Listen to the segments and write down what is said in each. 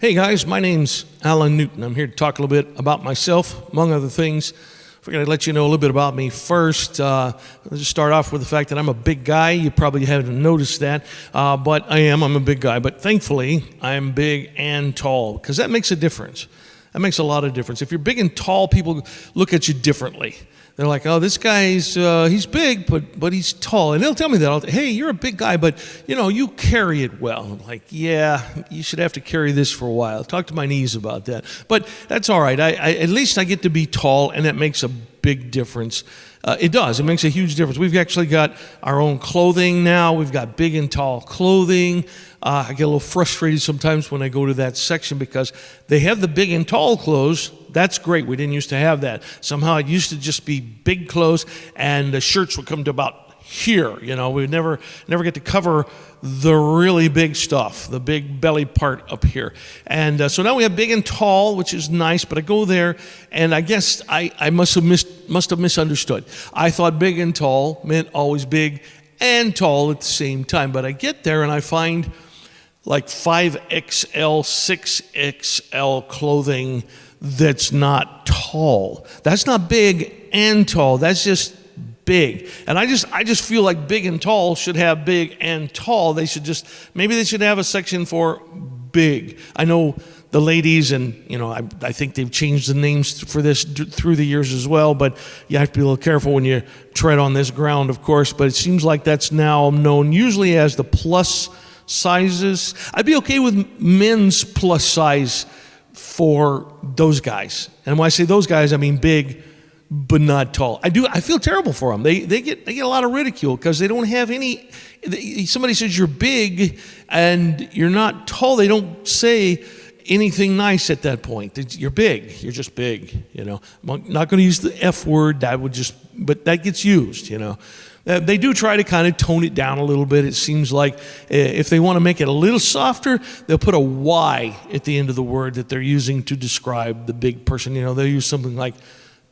Hey guys, my name's Alan Newton. I'm here to talk a little bit about myself, among other things. Figured I'd let you know a little bit about me first. Let's just start off with the fact that I'm a big guy. You probably haven't noticed that, but I'm a big guy. But thankfully, I'm big and tall, because that makes a difference. That makes a lot of difference. If you're big and tall, people look at you differently. They're like, oh, this guy's he's big, but he's tall. And they'll tell me that, hey, you're a big guy, but, you carry it well. I'm like, yeah, you should have to carry this for a while. Talk to my knees about that. But that's all right. At least I get to be tall, and that makes a big difference. It does. It makes a huge difference. We've actually got our own clothing now. We've got big and tall clothing. I get a little frustrated sometimes when I go to that section because they have the big and tall clothes. That's great. We didn't used to have that. Somehow it used to just be big clothes, and the shirts would come to about here. We'd never get to cover the really big stuff, the big belly part up here. And so now we have big and tall, which is nice, but I go there, and I guess I must have misunderstood. I thought big and tall meant always big and tall at the same time, but I get there and I find like 5XL, 6XL clothing that's not tall. That's not big and tall. That's just big. And I just feel like big and tall should have big and tall. Maybe they should have a section for big. I know the ladies, and I think they've changed the names for this through the years as well, but you have to be a little careful when you tread on this ground, of course. But it seems like that's now known usually as the plus sizes. I'd be okay with men's plus size for those guys. And when I say those guys, I mean big but not tall. I feel terrible for them. They get a lot of ridicule because they don't have any. Somebody says you're big and you're not tall. They don't say anything nice at that point. You're big. You're just big. I'm not going to use the F word. But that gets used. They do try to kind of tone it down a little bit. It seems like if they want to make it a little softer, they'll put a Y at the end of the word that they're using to describe the big person. They'll use something like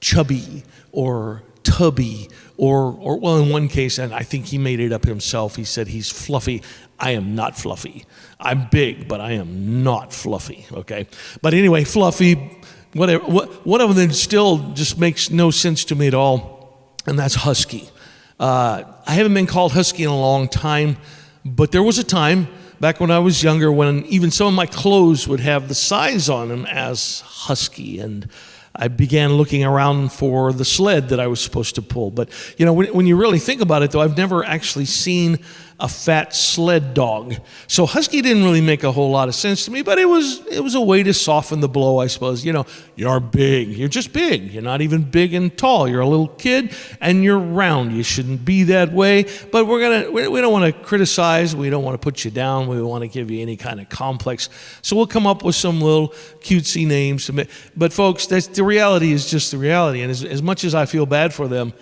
chubby or tubby or well, in one case, and I think he made it up himself, he said he's fluffy. I am not fluffy. I'm big, but I am not fluffy, okay? But anyway, fluffy, whatever. One of them still just makes no sense to me at all, and that's husky. I haven't been called husky in a long time, but there was a time back when I was younger when even some of my clothes would have the size on them as husky, and I began looking around for the sled that I was supposed to pull. But, when you really think about it, though, I've never actually seen a fat sled dog. So husky didn't really make a whole lot of sense to me, but it was a way to soften the blow, I suppose. You're big. You're just big. You're not even big and tall. You're a little kid, and you're round. You shouldn't be that way. But we don't want to criticize. We don't want to put you down. We don't want to give you any kind of complex. So we'll come up with some little cutesy names. But folks, the reality is just the reality. And as much as I feel bad for them,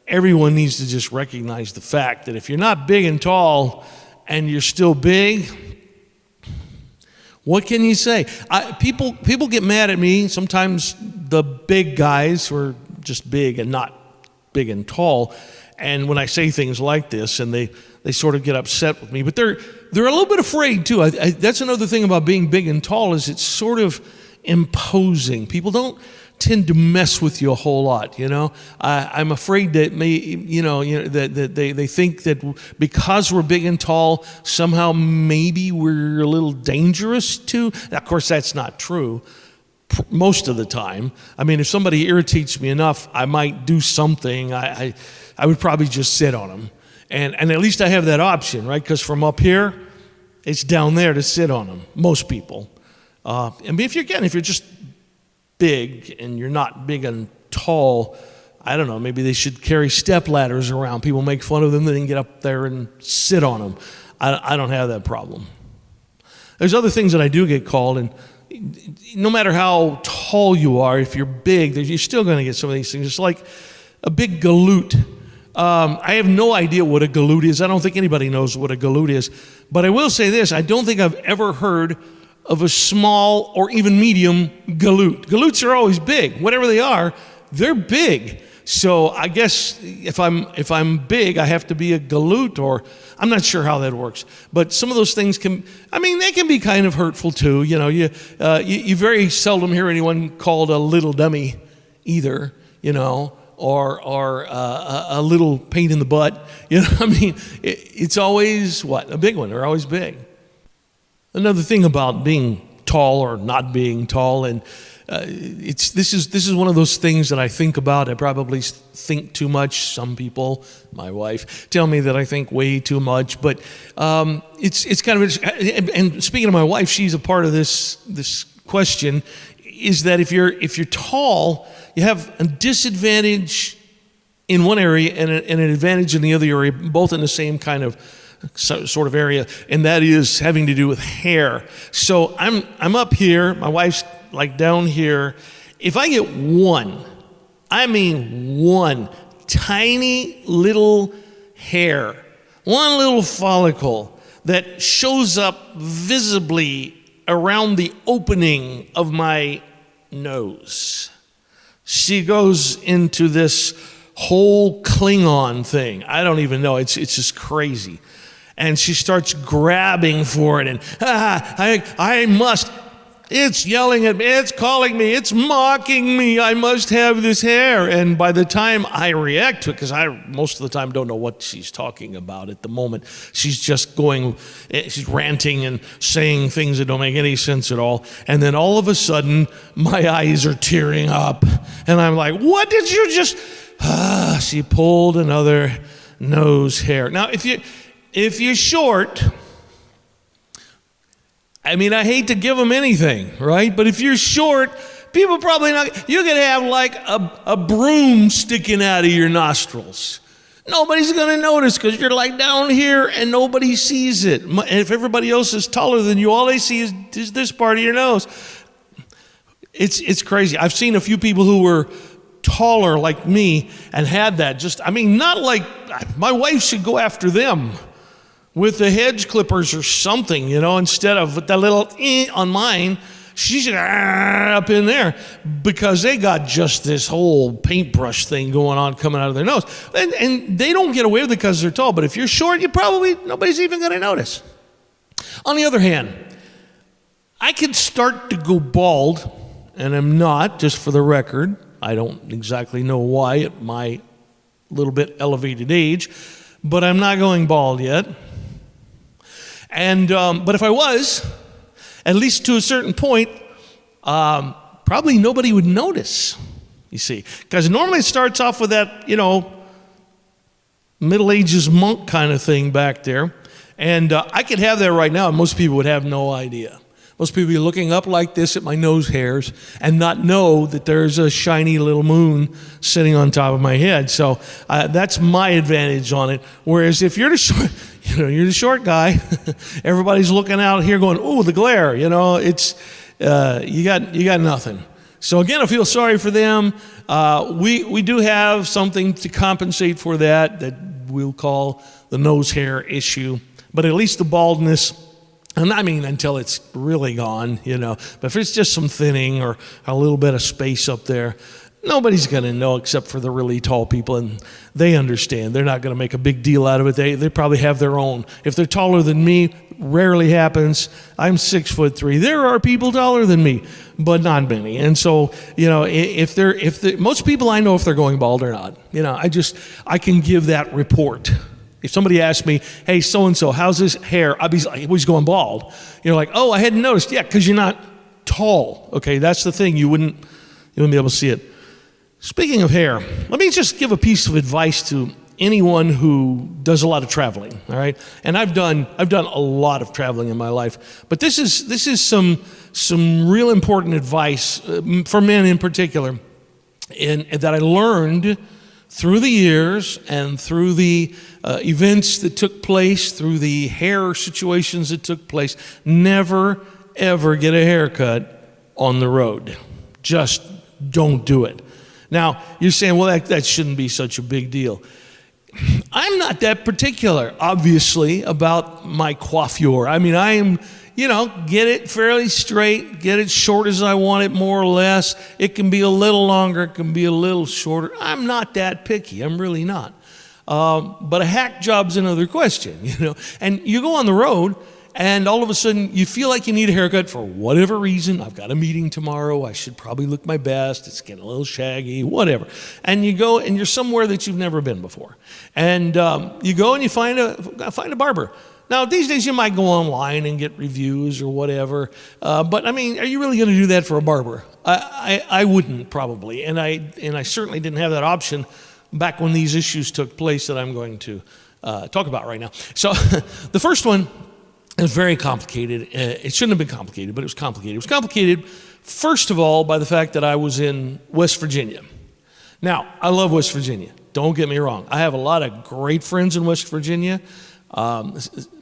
everyone needs to just recognize the fact that if you're not big and tall and you're still big, what can you say? People get mad at me, sometimes the big guys who are just big and not big and tall, and when I say things like this, and they sort of get upset with me, but they're a little bit afraid too. That's another thing about being big and tall, is it's sort of imposing. People don't tend to mess with you a whole lot. I'm afraid that that they think that because we're big and tall, somehow maybe we're a little dangerous too. Now, of course, that's not true most of the time. I mean, if somebody irritates me enough, I might do something. I would probably just sit on them, and at least I have that option, right? Because from up here, it's down there to sit on them. Most people. If you're just big and you're not big and tall, I don't know, maybe they should carry step ladders around. People make fun of them, they can get up there and sit on them. I don't have that problem. There's other things that I do get called, and no matter how tall you are, if you're big, you're still going to get some of these things. It's like a big galoot. I have no idea what a galoot is. I don't think anybody knows what a galoot is. But I will say this, I don't think I've ever heard of a small or even medium galoot. Galoots are always big. Whatever they are, they're big. So I guess if I'm big, I have to be a galoot, or I'm not sure how that works. But some of those things they can be kind of hurtful too. You very seldom hear anyone called a little dummy either, or a little pain in the butt. It's always a big one. They're always big. Another thing about being tall or not being tall, and this is one of those things that I think about. I probably think too much. Some people, my wife, tell me that I think way too much. But it's kind of interesting. And speaking of my wife, she's a part of this question. Is that if you're tall, you have a disadvantage in one area and an advantage in the other area, both in the same kind of sort of area, and that is having to do with hair. So I'm up here. My wife's like down here. If I get one tiny little hair, one little follicle that shows up visibly around the opening of my nose, she goes into this whole Klingon thing. I don't even know. It's just crazy. And she starts grabbing for it, and I must. It's yelling at me, it's calling me, it's mocking me, I must have this hair. And by the time I react to it, because I most of the time don't know what she's talking about at the moment, she's just she's ranting and saying things that don't make any sense at all. And then all of a sudden, my eyes are tearing up, and I'm like, what did you just... She pulled another nose hair. Now, if you're short... I hate to give them anything, right? But if you're short, people probably not... You're going to have like a broom sticking out of your nostrils. Nobody's going to notice because you're like down here and nobody sees it. And if everybody else is taller than you, all they see is this part of your nose. It's crazy. I've seen a few people who were taller like me and had that. Not like... My wife should go after them with the hedge clippers or something, instead of with that little on mine. She's up in there because they got just this whole paintbrush thing going on coming out of their nose. And they don't get away with it because they're tall, but if you're short, nobody's even going to notice. On the other hand, I could start to go bald, and I'm not, just for the record. I don't exactly know why at my little bit elevated age, but I'm not going bald yet. And but if I was, at least to a certain point, probably nobody would notice, you see. Because normally it starts off with that, Middle Ages monk kind of thing back there. And I could have that right now, and most people would have no idea. Most people would be looking up like this at my nose hairs and not know that there's a shiny little moon sitting on top of my head. So that's my advantage on it. Whereas if you're the short... you're the short guy. Everybody's looking out here going, "Ooh, the glare!" It's you got nothing. So again, I feel sorry for them. We do have something to compensate for that we'll call the nose hair issue. But at least the baldness, and until it's really gone, But if it's just some thinning or a little bit of space up there, nobody's going to know except for the really tall people, and they understand. They're not going to make a big deal out of it. They probably have their own. If they're taller than me, rarely happens. I'm 6'3". There are people taller than me, but not many. And so, if most people I know if they're going bald or not. I can give that report. If somebody asks me, "Hey, so and so, how's his hair?" I'll be like, "He's going bald." You're like, "Oh, I hadn't noticed." Yeah, because you're not tall. Okay, that's the thing. You wouldn't be able to see it. Speaking of hair, let me just give a piece of advice to anyone who does a lot of traveling, all right? And I've done a lot of traveling in my life, but this is some real important advice for men in particular, and that I learned through the years and through the events that took place, through the hair situations that took place. Never, ever get a haircut on the road. Just don't do it. Now, you're saying, well, that shouldn't be such a big deal. I'm not that particular, obviously, about my coiffure. I am get it fairly straight, get it short as I want it, more or less. It can be a little longer, it can be a little shorter. I'm not that picky. I'm really not. But a hack job's another question, And you go on the road, and all of a sudden, you feel like you need a haircut for whatever reason. I've got a meeting tomorrow. I should probably look my best. It's getting a little shaggy, whatever. And you go, and you're somewhere that you've never been before. And you go and you find a barber. Now, these days, you might go online and get reviews or whatever. But, are you really going to do that for a barber? I wouldn't, probably. And I certainly didn't have that option back when these issues took place that I'm going to talk about right now. So the first one, it was very complicated. It shouldn't have been complicated, but it was complicated. It was complicated, first of all, by the fact that I was in West Virginia. Now, I love West Virginia. Don't get me wrong. I have a lot of great friends in West Virginia. One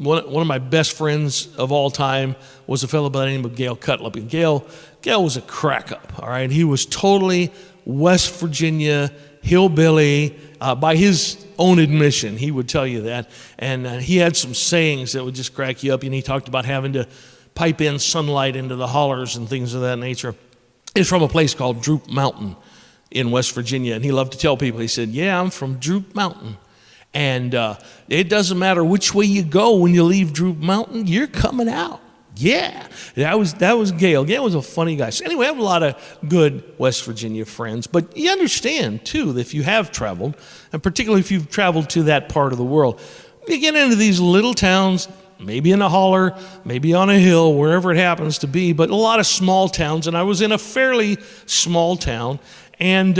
of my best friends of all time was a fellow by the name of Gail Cutlip. And Gail was a crack up, all right? He was totally West Virginia hillbilly. By his own admission, he would tell you that. And he had some sayings that would just crack you up. And he talked about having to pipe in sunlight into the hollers and things of that nature. He's from a place called Droop Mountain in West Virginia. And he loved to tell people, he said, yeah, I'm from Droop Mountain. And it doesn't matter which way you go when you leave Droop Mountain, you're coming out. Yeah, that was Gail. Gail was a funny guy. So anyway, I have a lot of good West Virginia friends. But you understand, too, that if you have traveled, and particularly if you've traveled to that part of the world, you get into these little towns, maybe in a holler, maybe on a hill, wherever it happens to be, but a lot of small towns. And I was in a fairly small town and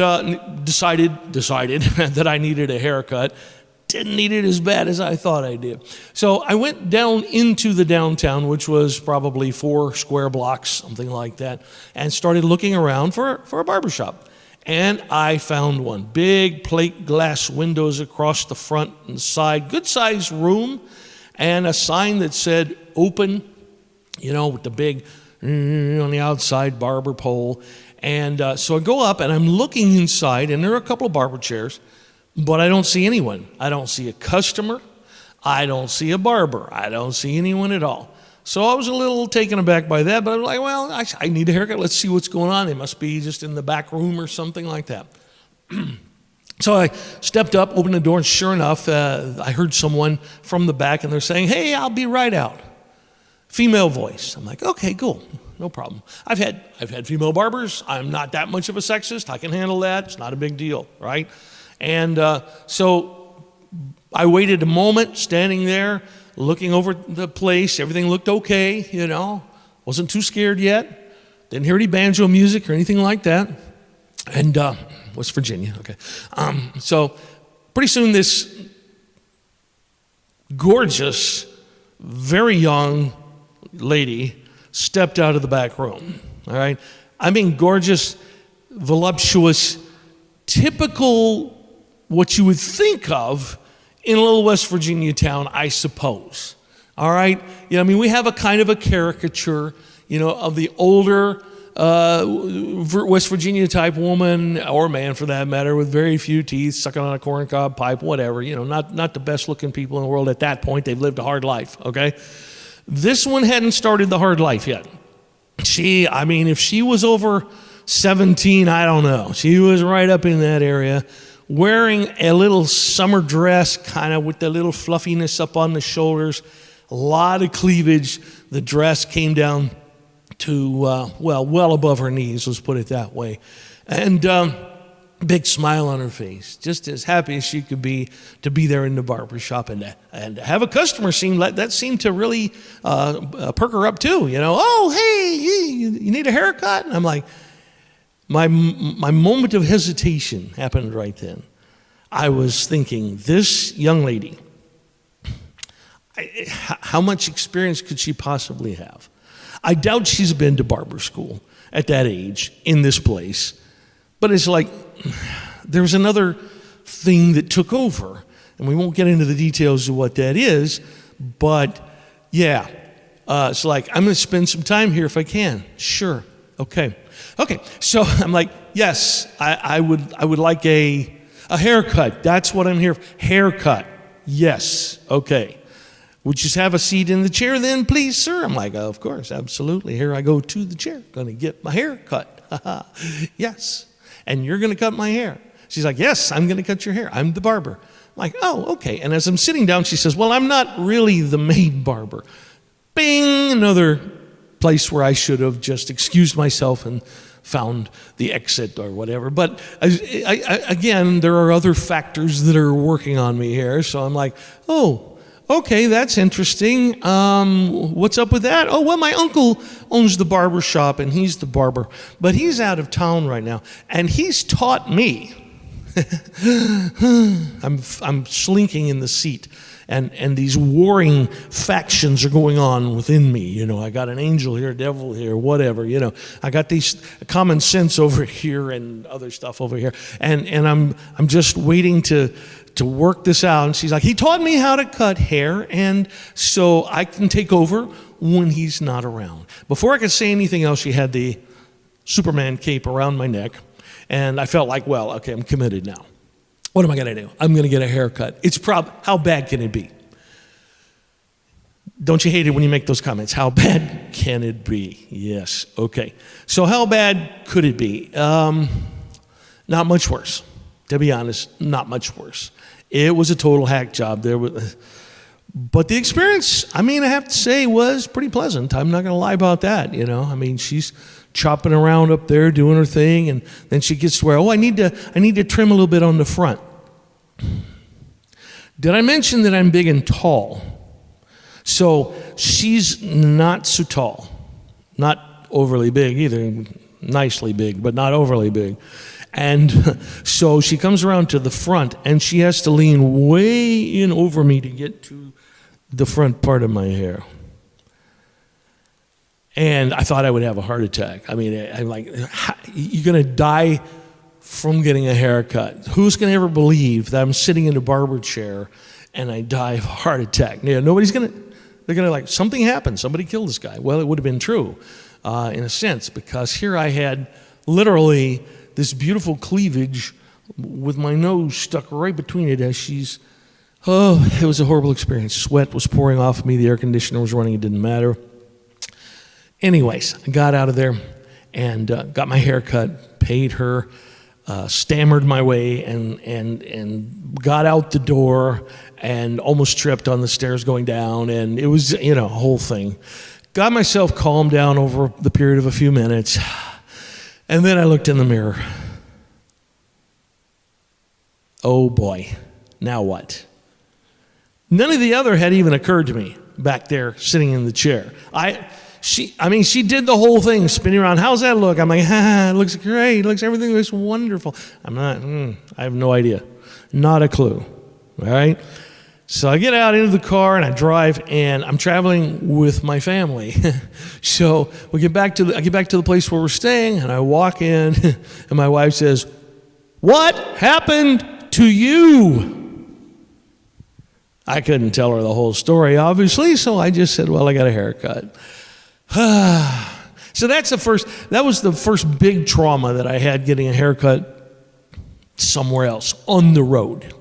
decided that I needed a haircut. Didn't need it as bad as I thought I did. So I went down into the downtown, which was probably 4 square blocks, something like that, and started looking around for a barbershop. And I found one. Big plate glass windows across the front and side, good-sized room, and a sign that said open, with the big on the outside barber pole. And so I go up, and I'm looking inside, and there are a couple of barber chairs. But I don't see anyone. I don't see a customer. I don't see a barber. I don't see anyone at all. So I was a little taken aback by that, but I'm like, well, I need a haircut. Let's see what's going on. They must be just in the back room or something like that. So I stepped up, opened the door, and sure enough, I heard someone from the back, and they're saying, hey, I'll be right out. Female voice. I'm like, okay, cool. No problem. I've had female barbers. I'm not that much of a sexist. I can handle that. It's not a big deal, right? And so I waited a moment, standing there, looking over the place. Everything looked okay, Wasn't too scared yet. Didn't hear any banjo music or anything like that. And West Virginia, okay. So pretty soon this gorgeous, very young lady stepped out of the back room, all right? Gorgeous, voluptuous, typical what you would think of in a little West Virginia town, I suppose. All right? We have a kind of a caricature, of the older West Virginia type woman, or man for that matter, with very few teeth, sucking on a corncob pipe, whatever. Not the best looking people in the world at that point. They've lived a hard life, okay? This one hadn't started the hard life yet. If she was over 17, I don't know. She was right up in that area, wearing a little summer dress, kind of with the little fluffiness up on the shoulders, a lot of cleavage. The dress came down to, well above her knees, let's put it that way. And big smile on her face, just as happy as she could be to be there in the barbershop and have a customer seemed to really perk her up too. Oh, hey, you need a haircut? And I'm like, my moment of hesitation happened right then. I was thinking, this young lady, how much experience could she possibly have? I doubt she's been to barber school at that age in this place. But it's like, there's another thing that took over. And we won't get into the details of what that is. But yeah, it's like, I'm going to spend some time here if I can. Sure. Okay. So I'm like, yes, I would like a haircut. That's what I'm here for. Haircut. Yes. Okay. Would you have a seat in the chair then, please, sir? I'm like, of course, absolutely. Here I go to the chair, going to get my hair cut. Yes. And you're going to cut my hair. She's like, yes, I'm going to cut your hair. I'm the barber. I'm like, oh, okay. And as I'm sitting down, she says, well, I'm not really the maid barber. Bing, another place where I should have just excused myself and found the exit or whatever. But again, there are other factors that are working on me here. So I'm like, oh, okay, that's interesting. What's up with that? Oh, well, my uncle owns the barber shop, and he's the barber. But he's out of town right now, and he's taught me. I'm slinking in the seat, and these warring factions are going on within me. You know, I got an angel here, devil here, whatever. You know, I got these common sense over here and other stuff over here, and I'm just waiting to work this out. And she's like, he taught me how to cut hair, and so I can take over when he's not around. Before I could say anything else, she had the Superman cape around my neck. And I felt like, well, okay, I'm committed now. What am I going to do? I'm going to get a haircut. How bad can it be? Don't you hate it when you make those comments? How bad can it be? Yes, okay. So how bad could it be? Not much worse. To be honest, not much worse. It was a total hack job. But the experience, I have to say, was pretty pleasant. I'm not going to lie about that, you know. She's chopping around up there doing her thing, and then she gets to where, I need to trim a little bit on the front. Did I mention that I'm big and tall? So she's not so tall, not overly big either, nicely big, but not overly big. And so she comes around to the front, and she has to lean way in over me to get to the front part of my hair. And I thought I would have a heart attack. I'm like, you're going to die from getting a haircut. Who's going to ever believe that I'm sitting in a barber chair and I die of a heart attack? You know, they're going to like, something happened. Somebody killed this guy. Well, it would have been true in a sense, because here I had literally this beautiful cleavage with my nose stuck right between it as she's, it was a horrible experience. Sweat was pouring off me. The air conditioner was running. It didn't matter. Anyways, I got out of there and got my hair cut, paid her, stammered my way, and got out the door and almost tripped on the stairs going down. And it was, a whole thing. Got myself calmed down over the period of a few minutes. And then I looked in the mirror. Oh boy, now what? None of the other had even occurred to me back there sitting in the chair. She did the whole thing, spinning around. How's that look? I'm like, it looks great. Everything looks wonderful. I have no idea. Not a clue. All right? So I get out into the car and I drive, and I'm traveling with my family. So I get back to the place where we're staying, and I walk in, and my wife says, "What happened to you?" I couldn't tell her the whole story, obviously, so I just said, well, I got a haircut. So that was the first big trauma that I had, getting a haircut somewhere else on the road.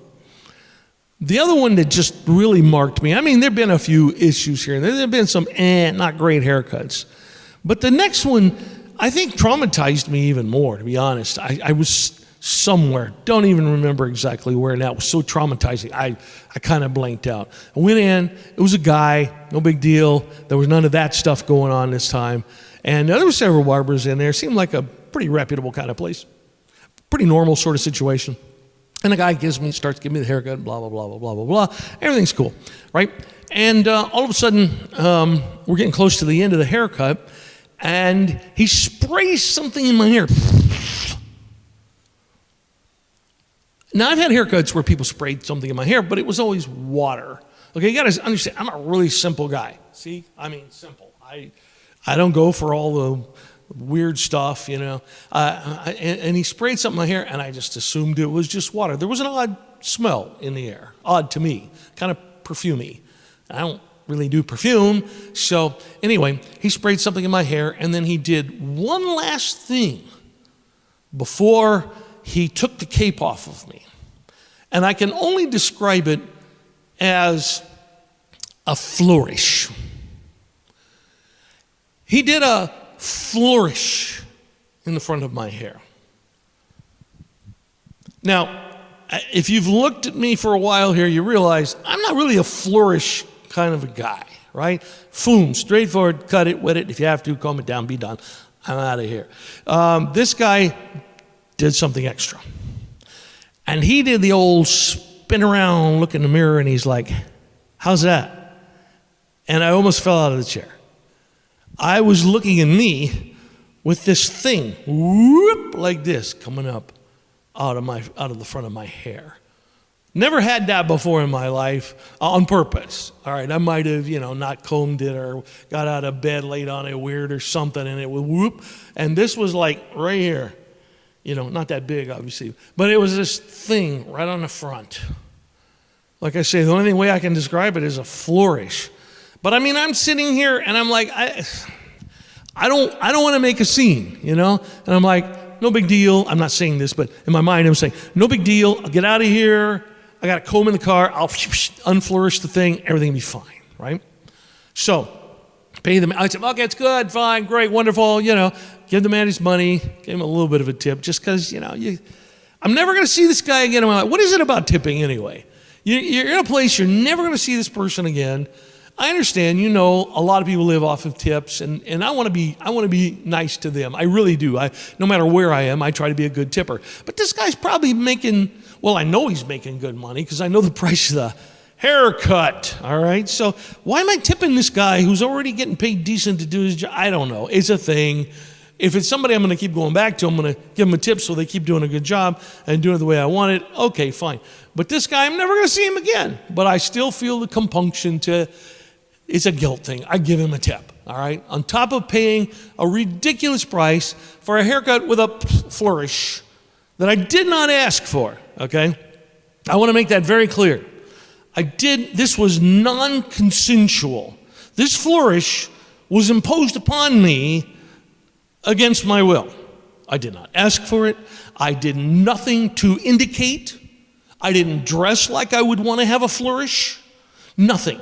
The other one that just really marked me, there've been a few issues here, and there've been some not great haircuts. But the next one, I think, traumatized me even more, to be honest. I was somewhere, don't even remember exactly where, and that was so traumatizing. I kind of blanked out. I went in, it was a guy, no big deal. There was none of that stuff going on this time. And there were several barbers in there. It seemed like a pretty reputable kind of place. Pretty normal sort of situation. And the guy starts giving me the haircut, blah, blah, blah, blah, blah, blah, blah. Everything's cool, right? And all of a sudden, we're getting close to the end of the haircut, and he sprays something in my hair. Now, I've had haircuts where people sprayed something in my hair, but it was always water. Okay, you got to understand, I'm a really simple guy. See? Simple. I don't go for all the weird stuff, and he sprayed something in my hair, and I just assumed it was just water. There was an odd smell in the air, odd to me, kind of perfumey. I don't really do perfume, so anyway, he sprayed something in my hair, and then he did one last thing before he took the cape off of me. And I can only describe it as a flourish. He did a flourish in the front of my hair. Now, if you've looked at me for a while here, you realize I'm not really a flourish kind of a guy, right? Boom, straightforward, cut it, wet it. If you have to, comb it down, be done. I'm out of here. This guy did something extra. And he did the old spin around, look in the mirror, and he's like, how's that? And I almost fell out of the chair. I was looking at me with this thing, whoop, like this, coming up out of the front of my hair. Never had that before in my life on purpose. All right, I might have, not combed it or got out of bed, laid on it weird or something, and it would whoop. And this was like right here, not that big, obviously, but it was this thing right on the front. Like I say, the only way I can describe it is a flourish. But I mean, I'm sitting here and I'm like, I don't want to make a scene, And I'm like, no big deal. I'm not saying this, but in my mind, I'm saying, no big deal. I'll get out of here. I got a comb in the car. I'll unflourish the thing. Everything will be fine, right? So, pay them. I said, okay, it's good, fine, great, wonderful. Give the man his money. Give him a little bit of a tip, just because, I'm never going to see this guy again in my life. What is it about tipping anyway? You're in a place you're never going to see this person again. I understand, a lot of people live off of tips, and I want to be nice to them. I really do. No matter where I am, I try to be a good tipper. But this guy's probably making, I know he's making good money because I know the price of the haircut, all right? So why am I tipping this guy who's already getting paid decent to do his job? I don't know. It's a thing. If it's somebody I'm going to keep going back to, I'm going to give them a tip so they keep doing a good job and doing it the way I want it. Okay, fine. But this guy, I'm never going to see him again. But I still feel the compunction to... It's a guilt thing. I give him a tip, all right? On top of paying a ridiculous price for a haircut with a flourish that I did not ask for, okay? I want to make that very clear. This was non-consensual. This flourish was imposed upon me against my will. I did not ask for it. I did nothing to indicate. I didn't dress like I would want to have a flourish. Nothing.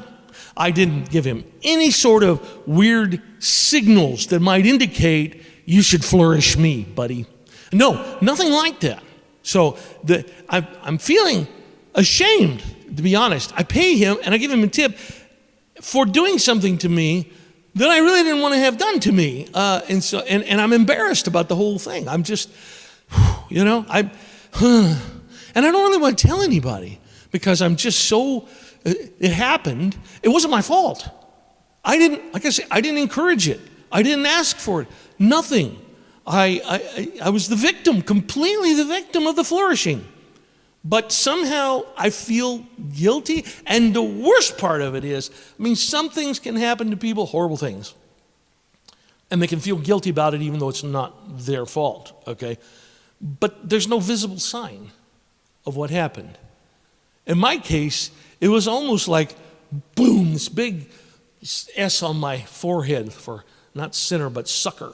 I didn't give him any sort of weird signals that might indicate you should flourish me, buddy. No, nothing like that. So I'm feeling ashamed, to be honest. I pay him and I give him a tip for doing something to me that I really didn't want to have done to me. And I'm embarrassed about the whole thing. I'm just, and I don't really want to tell anybody because I'm just so... It happened. It wasn't my fault. I didn't encourage it. I didn't ask for it. Nothing. I was the victim, completely the victim of the flourishing. But somehow I feel guilty. And the worst part of it is, some things can happen to people, horrible things. And they can feel guilty about it even though it's not their fault, okay? But there's no visible sign of what happened. In my case, it was almost like, boom, this big S on my forehead for not sinner, but sucker.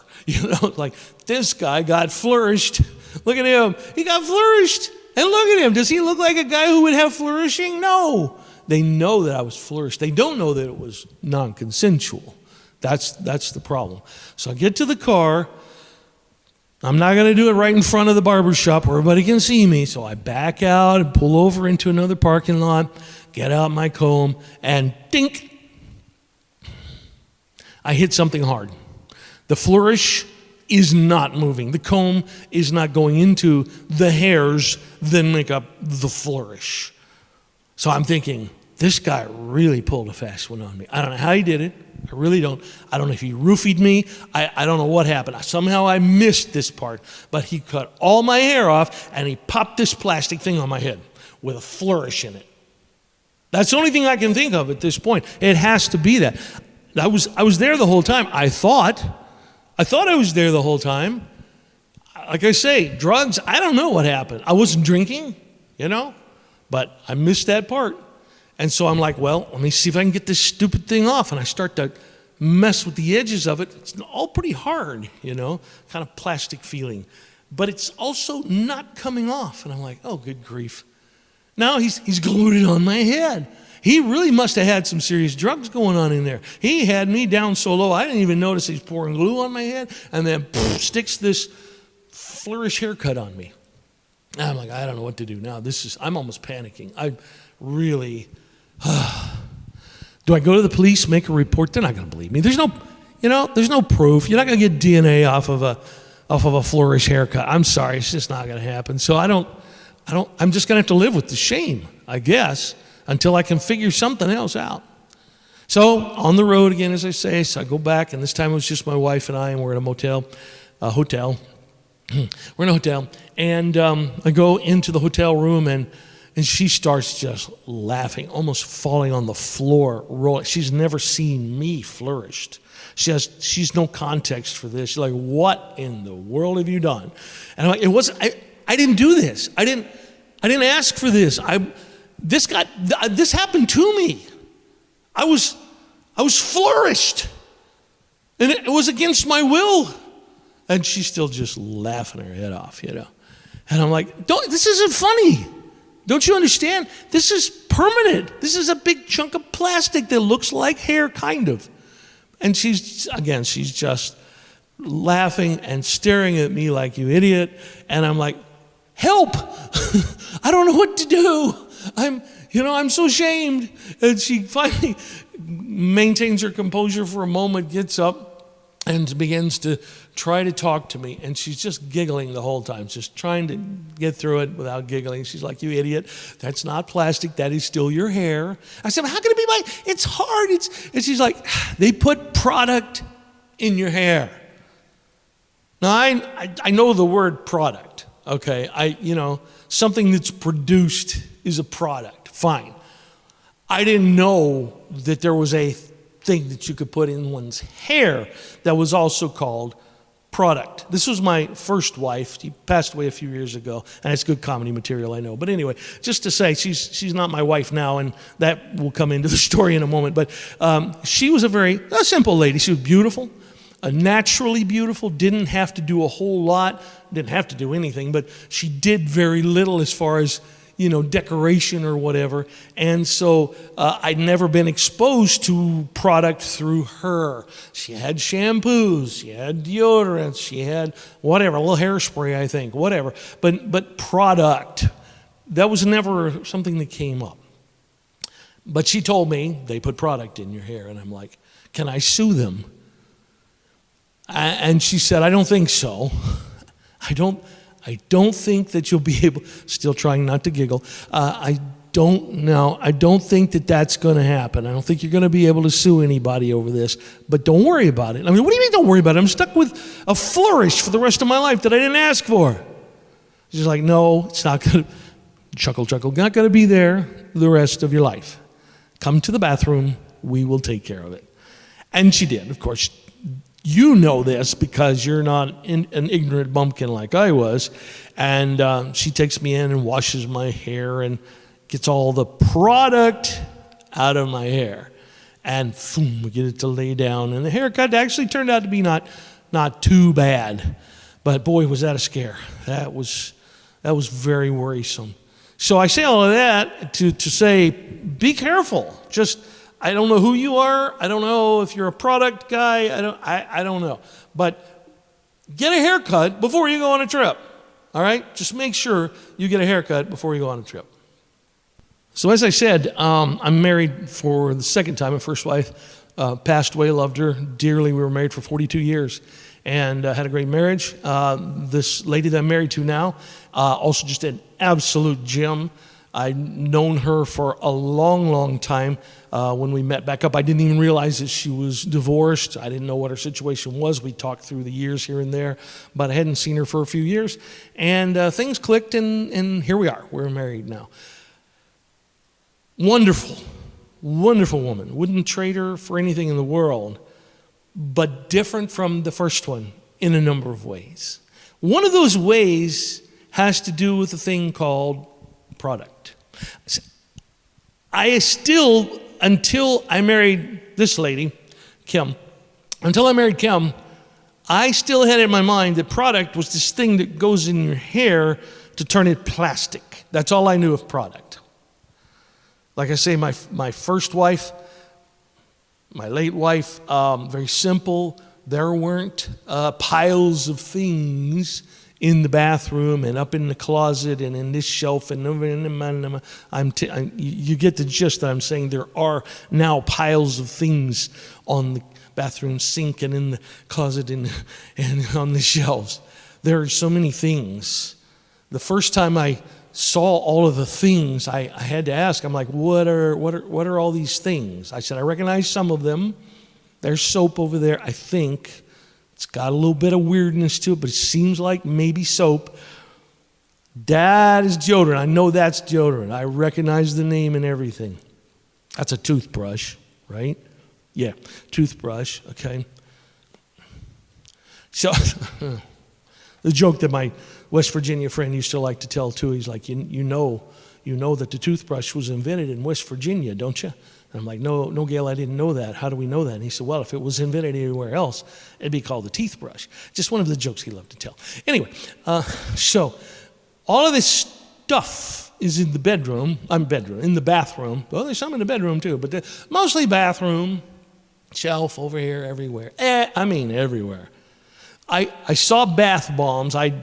Like this guy got flourished. Look at him. He got flourished. And look at him. Does he look like a guy who would have flourishing? No. They know that I was flourished. They don't know that it was non-consensual. That's the problem. So I get to the car. I'm not going to do it right in front of the barber shop where everybody can see me. So I back out and pull over into another parking lot, get out my comb, and dink, I hit something hard. The flourish is not moving. The comb is not going into the hairs that make up the flourish. So I'm thinking, this guy really pulled a fast one on me. I don't know how he did it. I really don't. I don't know if he roofied me. I don't know what happened. Somehow I missed this part. But he cut all my hair off, and he popped this plastic thing on my head with a flourish in it. That's the only thing I can think of at this point. It has to be that. I was there the whole time. I thought I was there the whole time. Like I say, drugs, I don't know what happened. I wasn't drinking, but I missed that part. And so I'm like, well, let me see if I can get this stupid thing off. And I start to mess with the edges of it. It's all pretty hard, kind of plastic feeling. But it's also not coming off. And I'm like, oh, good grief. Now he's glued it on my head. He really must have had some serious drugs going on in there. He had me down so low, I didn't even notice he's pouring glue on my head, and then sticks this flourish haircut on me. And I'm like, I don't know what to do now. I'm almost panicking. I really, do I go to the police, make a report? They're not going to believe me. There's no proof. You're not going to get DNA off of a flourish haircut. I'm sorry, it's just not going to happen. So I'm just going to have to live with the shame, I guess, until I can figure something else out. So on the road again, as I say, so I go back, and this time it was just my wife and I, and we're in a hotel. We're in a hotel, and I go into the hotel room, and she starts just laughing, almost falling on the floor, rolling. She's never seen me flourished. She's no context for this. She's like, what in the world have you done? And I'm like, I didn't do this. I didn't ask for this. This happened to me. I was flourished, and it was against my will. And she's still just laughing her head off, And I'm like, this isn't funny. Don't you understand? This is permanent. This is a big chunk of plastic that looks like hair, kind of. And she's just laughing and staring at me like, you idiot. And I'm like, help. I don't know what to do. I'm so ashamed. And she finally maintains her composure for a moment, gets up, and begins to try to talk to me. And she's just giggling the whole time, just trying to get through it without giggling. She's like, you idiot, that's not plastic, that is still your hair. I said, how can it be it's hard. And she's like, they put product in your hair. Now, I know the word product, okay? Something that's produced is a product, fine. I didn't know that there was a thing that you could put in one's hair that was also called product. This was my first wife. She passed away a few years ago, and it's good comedy material, I know. But anyway, just to say, she's not my wife now, and that will come into the story in a moment. But she was a simple lady. She was beautiful, naturally beautiful, didn't have to do a whole lot, didn't have to do anything, but she did very little as far as decoration or whatever. And so I'd never been exposed to product through her. She had shampoos, she had deodorants, she had whatever, a little hairspray, I think, whatever. But product, that was never something that came up. But she told me they put product in your hair, and I'm like, can I sue them? And she said, I don't think so. I don't think that you'll be able, still trying not to giggle, I don't think that that's going to happen. I don't think you're going to be able to sue anybody over this, but don't worry about it. I mean, what do you mean don't worry about it? I'm stuck with a flourish for the rest of my life that I didn't ask for. She's like, no, it's not going to, chuckle, not going to be there the rest of your life. Come to the bathroom, we will take care of it. And she did, of course. You know this because you're not an ignorant bumpkin like I was. And she takes me in and washes my hair and gets all the product out of my hair. And boom, we get it to lay down. And the haircut actually turned out to be not too bad. But boy, was that a scare. That was very worrisome. So I say all of that to say, be careful. I don't know who you are. I don't know if you're a product guy. I don't know. But get a haircut before you go on a trip. All right? Just make sure you get a haircut before you go on a trip. So as I said, I'm married for the second time. My first wife passed away, loved her dearly. We were married for 42 years and had a great marriage. This lady that I'm married to now, also just an absolute gem. I'd known her for a long, long time. When we met back up, I didn't even realize that she was divorced. I didn't know what her situation was. We talked through the years here and there, but I hadn't seen her for a few years. And things clicked, and here we are. We're married now. Wonderful, wonderful woman. Wouldn't trade her for anything in the world, but different from the first one in a number of ways. One of those ways has to do with a thing called product. I still, until I married this lady, Kim, I still had in my mind that product was this thing that goes in your hair to turn it plastic. That's all I knew of product. Like I say, my first wife, my late wife, very simple. There weren't piles of things in the bathroom and up in the closet and in this shelf and you get the gist that I'm saying. There are now piles of things on the bathroom sink and in the closet and on the shelves. There are so many things. The first time I saw all of the things, I had to ask. I'm like, what are all these things? I said, I recognize some of them. There's soap over there, I think. It's got a little bit of weirdness to it, but it seems like maybe soap. That is deodorant. I know that's deodorant. I recognize the name and everything. That's a toothbrush, right? Yeah, toothbrush, okay. So, the joke that my West Virginia friend used to like to tell too, he's like, you know that the toothbrush was invented in West Virginia, don't you? And I'm like, no, Gail, I didn't know that. How do we know that? And he said, well, if it was invented anywhere else, it'd be called the teeth brush. Just one of the jokes he loved to tell. Anyway, so all of this stuff is in the in the bathroom. Well, there's some in the bedroom too, but mostly bathroom, shelf over here, everywhere. Everywhere. I saw bath bombs. My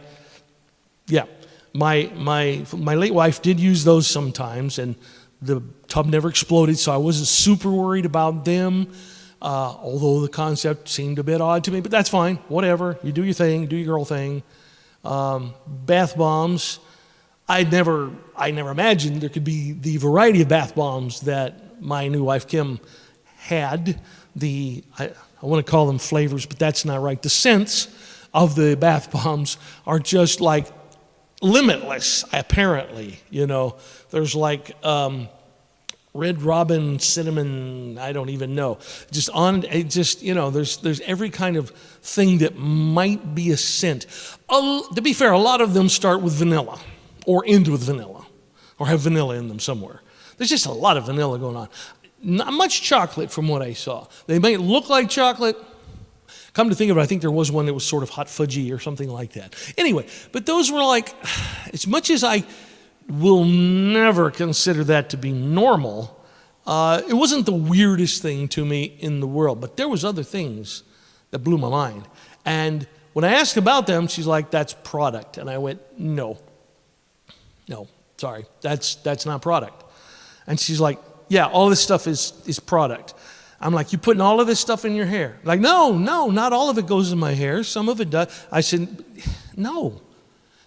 late wife did use those sometimes, and the tub never exploded, so I wasn't super worried about them, although the concept seemed a bit odd to me, but that's fine, whatever. You do your thing, do your girl thing. Bath bombs, I never imagined there could be the variety of bath bombs that my new wife Kim had. I want to call them flavors, but that's not right. The scents of the bath bombs are just like limitless, apparently. There's like Red Robin, cinnamon, I don't even know. There's every kind of thing that might be a scent. To be fair, a lot of them start with vanilla or end with vanilla or have vanilla in them somewhere. There's just a lot of vanilla going on. Not much chocolate from what I saw. They may look like chocolate. Come to think of it, I think there was one that was sort of hot fudgy or something like that. Anyway, but those were like, as much as I will never consider that to be normal, it wasn't the weirdest thing to me in the world, but there was other things that blew my mind. And when I asked about them, she's like, that's product. And I went, no, sorry, that's not product. And she's like, yeah, all this stuff is product. I'm like, you putting all of this stuff in your hair? Like, no, not all of it goes in my hair. Some of it does. I said, no.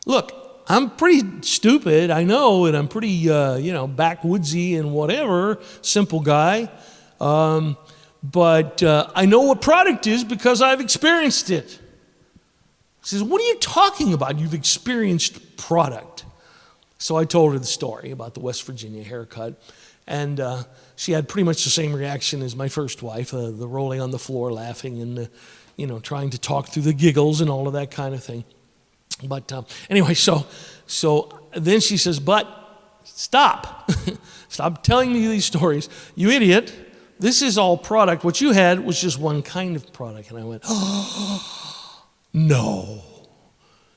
Look, I'm pretty stupid, I know, and I'm pretty, backwoodsy and whatever, simple guy. But I know what product is because I've experienced it. She says, what are you talking about? You've experienced product. So I told her the story about the West Virginia haircut. And she had pretty much the same reaction as my first wife, the rolling on the floor, laughing, and trying to talk through the giggles and all of that kind of thing. But anyway, so then she says, but stop. Stop telling me these stories. You idiot. This is all product. What you had was just one kind of product. And I went, oh, no.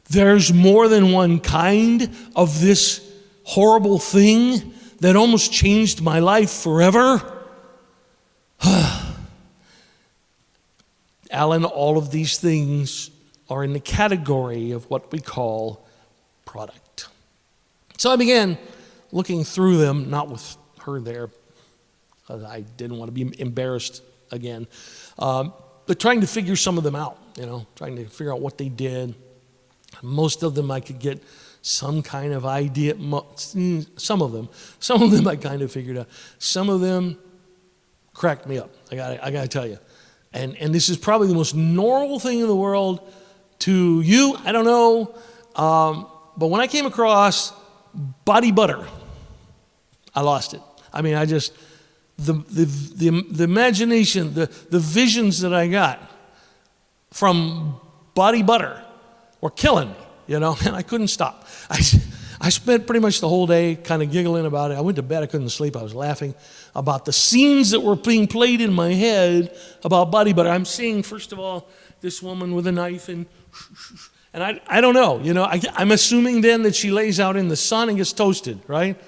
There's more than one kind of this horrible thing that almost changed my life forever. Alan, all of these things are in the category of what we call product. So I began looking through them, not with her there, because I didn't want to be embarrassed again, but trying to figure some of them out, trying to figure out what they did. Most of them I could get some kind of idea. Some of them I kind of figured out. Some of them cracked me up. I got to tell you, and this is probably the most normal thing in the world to you. I don't know, but when I came across body butter, I lost it. I mean, the imagination, the visions that I got from body butter were killing me. And I couldn't stop. I spent pretty much the whole day kind of giggling about it. I went to bed, I couldn't sleep. I was laughing about the scenes that were being played in my head about body butter. I'm seeing, first of all, this woman with a knife and I don't know. I'm assuming then that she lays out in the sun and gets toasted, right?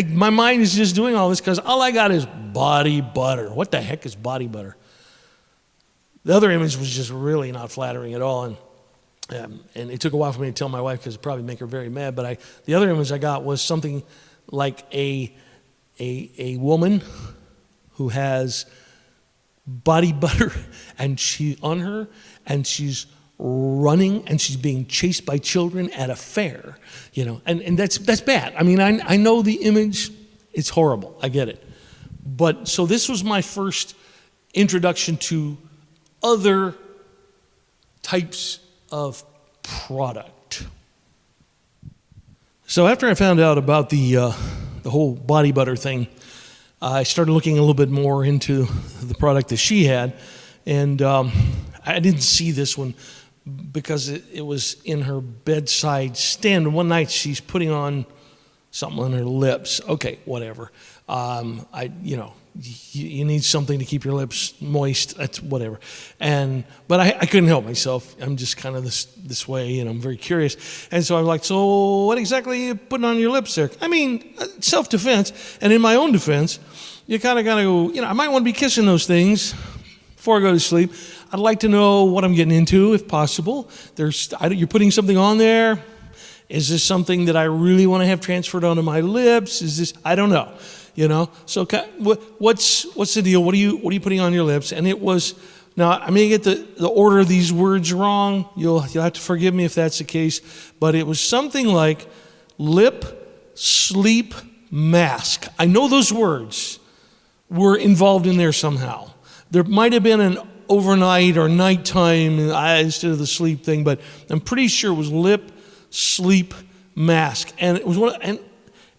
my mind is just doing all this because all I got is body butter. What the heck is body butter? The other image was just really not flattering at all, and it took a while for me to tell my wife because it'd probably make her very mad. But the other image I got was something like a woman who has body butter and she's running and she's being chased by children at a fair, and that's bad. I mean, I know the image, it's horrible, I get it. But so this was my first introduction to other types of product. So after I found out about the whole body butter thing, I started looking a little bit more into the product that she had, and I didn't see this one because it was in her bedside stand. One night she's putting on something on her lips. Okay, whatever. You need something to keep your lips moist. That's whatever. But I couldn't help myself. I'm just kind of this way, and I'm very curious. And so I'm like, so what exactly are you putting on your lips there? I mean, self-defense. And in my own defense, you kind of got to go, I might want to be kissing those things before I go to sleep. I'd like to know what I'm getting into, if possible. You're putting something on there. Is this something that I really want to have transferred onto my lips? Is this? I don't know. So what's the deal? What are you putting on your lips? And it was, now I may get the order of these words wrong. You'll have to forgive me if that's the case. But it was something like lip sleep mask. I know those words were involved in there somehow. There might have been an overnight or nighttime instead of the sleep thing, but I'm pretty sure it was lip sleep mask. And it was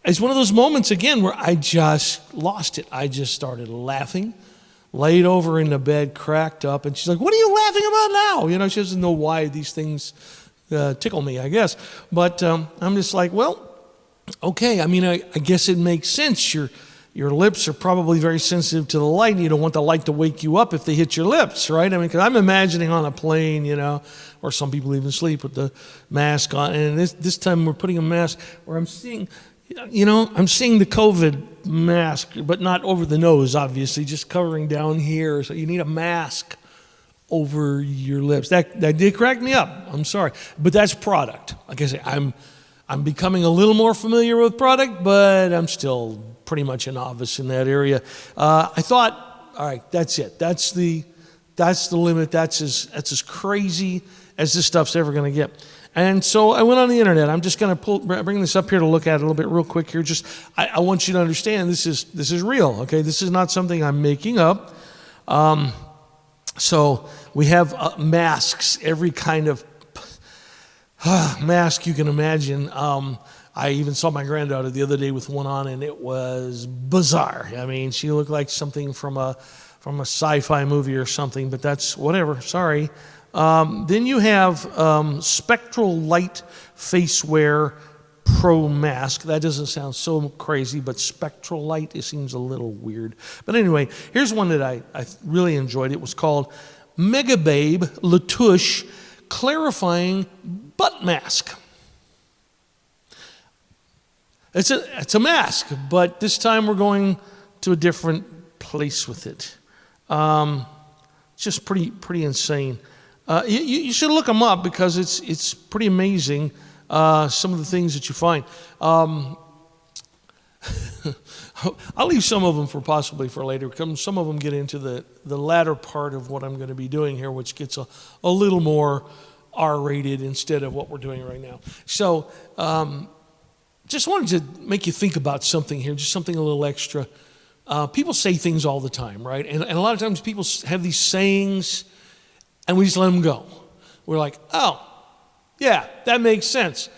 it's one of those moments again where I just lost it. I just started laughing, laid over in the bed, cracked up, and she's like, "What are you laughing about now?" She doesn't know why these things tickle me, I guess. But I'm just like, well, okay. I mean, I guess it makes sense. Your lips are probably very sensitive to the light, and you don't want the light to wake you up if they hit your lips, right? I mean, because I'm imagining on a plane, or some people even sleep with the mask on. And this time we're putting a mask where I'm seeing the COVID mask, but not over the nose, obviously, just covering down here. So you need a mask over your lips. That did crack me up. I'm sorry. But that's product. Like I say, I'm becoming a little more familiar with product, but I'm still pretty much a novice in that area. I thought, all right, that's it. That's the limit. That's as crazy as this stuff's ever going to get. And so I went on the internet. I'm just going to bring this up here to look at it a little bit real quick here. I want you to understand this is real. Okay, this is not something I'm making up. So we have masks, every kind of mask you can imagine. I even saw my granddaughter the other day with one on, and it was bizarre. I mean, she looked like something from a sci-fi movie or something, but that's whatever. Sorry. Then you have Spectral Light Face Wear Pro Mask. That doesn't sound so crazy, but Spectral Light, it seems a little weird. But anyway, here's one that I really enjoyed. It was called Mega Babe Latouche Clarifying Butt Mask. It's a mask, but this time we're going to a different place with it. Just pretty insane. You should look them up because it's pretty amazing. Some of the things that you find. I'll leave some of them for later. Some of them get into the latter part of what I'm going to be doing here, which gets a little more R-rated instead of what we're doing right now. So just wanted to make you think about something here, just something a little extra. People say things all the time, right? And a lot of times people have these sayings, and we just let them go. We're like, oh, yeah, that makes sense.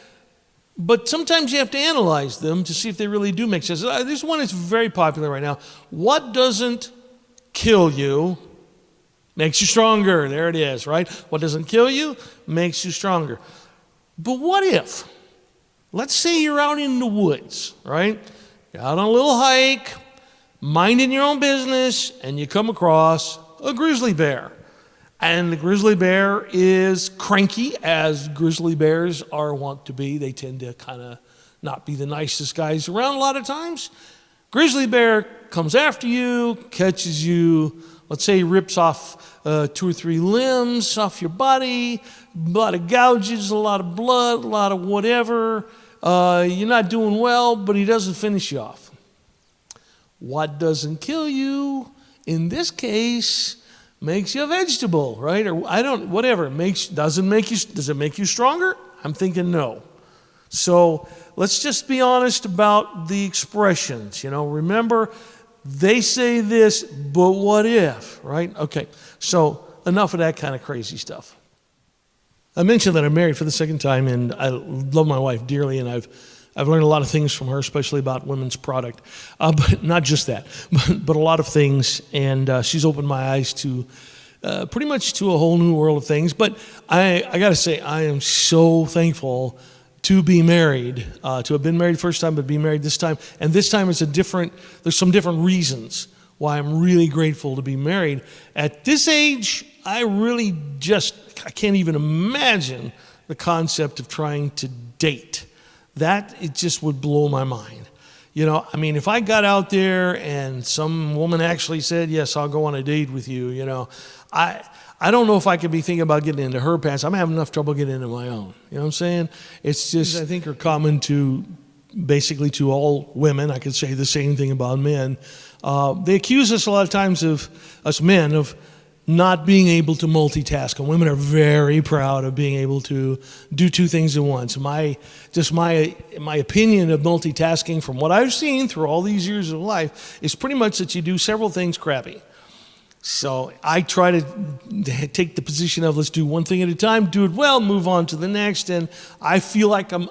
But sometimes you have to analyze them to see if they really do make sense. There's one that's very popular right now. What doesn't kill you makes you stronger. There it is, right? What doesn't kill you makes you stronger. But what if, let's say you're out in the woods, right? You're out on a little hike, minding your own business, and you come across a grizzly bear. And the grizzly bear is cranky, as grizzly bears are wont to be. They tend to kind of not be the nicest guys around a lot of times. Grizzly bear comes after you, catches you, let's say he rips off 2 or 3 limbs off your body, a lot of gouges, a lot of blood, a lot of whatever. You're not doing well, but he doesn't finish you off. What doesn't kill you, in this case, makes you a vegetable, right? Or whatever. Does it make you stronger? I'm thinking no. So let's just be honest about the expressions. Remember, they say this, but what if, right? Okay, so enough of that kind of crazy stuff. I mentioned that I'm married for the second time, and I love my wife dearly, and I've learned a lot of things from her, especially about women's product, but not just that, but a lot of things, and she's opened my eyes to pretty much to a whole new world of things. But I got to say, I am so thankful to be married, to have been married the first time, but be married this time. And this time there's some different reasons why I'm really grateful to be married. At this age, I can't even imagine the concept of trying to date. It just would blow my mind. If I got out there and some woman actually said, yes, I'll go on a date with you, I don't know if I could be thinking about getting into her pants. I'm having enough trouble getting into my own. You know what I'm saying? It's just, I think, are common to basically to all women. I could say the same thing about men. They accuse us a lot of times us men of not being able to multitask, and women are very proud of being able to do 2 things at once. My opinion of multitasking, from what I've seen through all these years of life, is pretty much that you do several things crappy. So I try to take the position of let's do one thing at a time, do it well, move on to the next, and I feel like I'm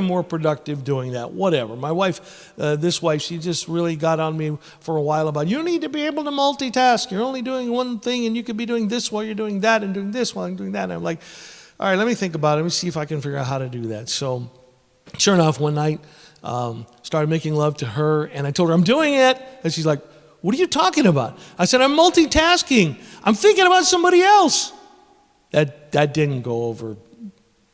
more productive doing that. Whatever. My wife, this wife, she just really got on me for a while about you need to be able to multitask. You're only doing one thing, and you could be doing this while you're doing that, and doing this while I'm doing that. And I'm like, all right, let me think about it. Let me see if I can figure out how to do that. So, sure enough, one night, started making love to her, and I told her I'm doing it, and she's like, what are you talking about? I said, I'm multitasking. I'm thinking about somebody else. That didn't go over.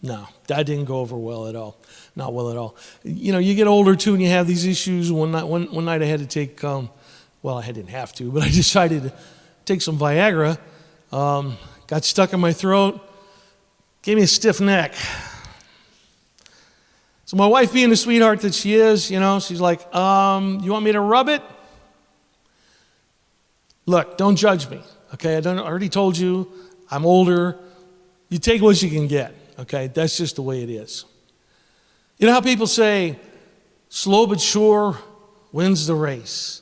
No, that didn't go over well at all. Not well at all. You get older too, and you have these issues. One night I had to take, I didn't have to, but I decided to take some Viagra. Got stuck in my throat. Gave me a stiff neck. So my wife, being the sweetheart that she is, she's like, you want me to rub it? Look, don't judge me, okay? I already told you, I'm older. You take what you can get, okay? That's just the way it is. You know how people say, slow but sure wins the race.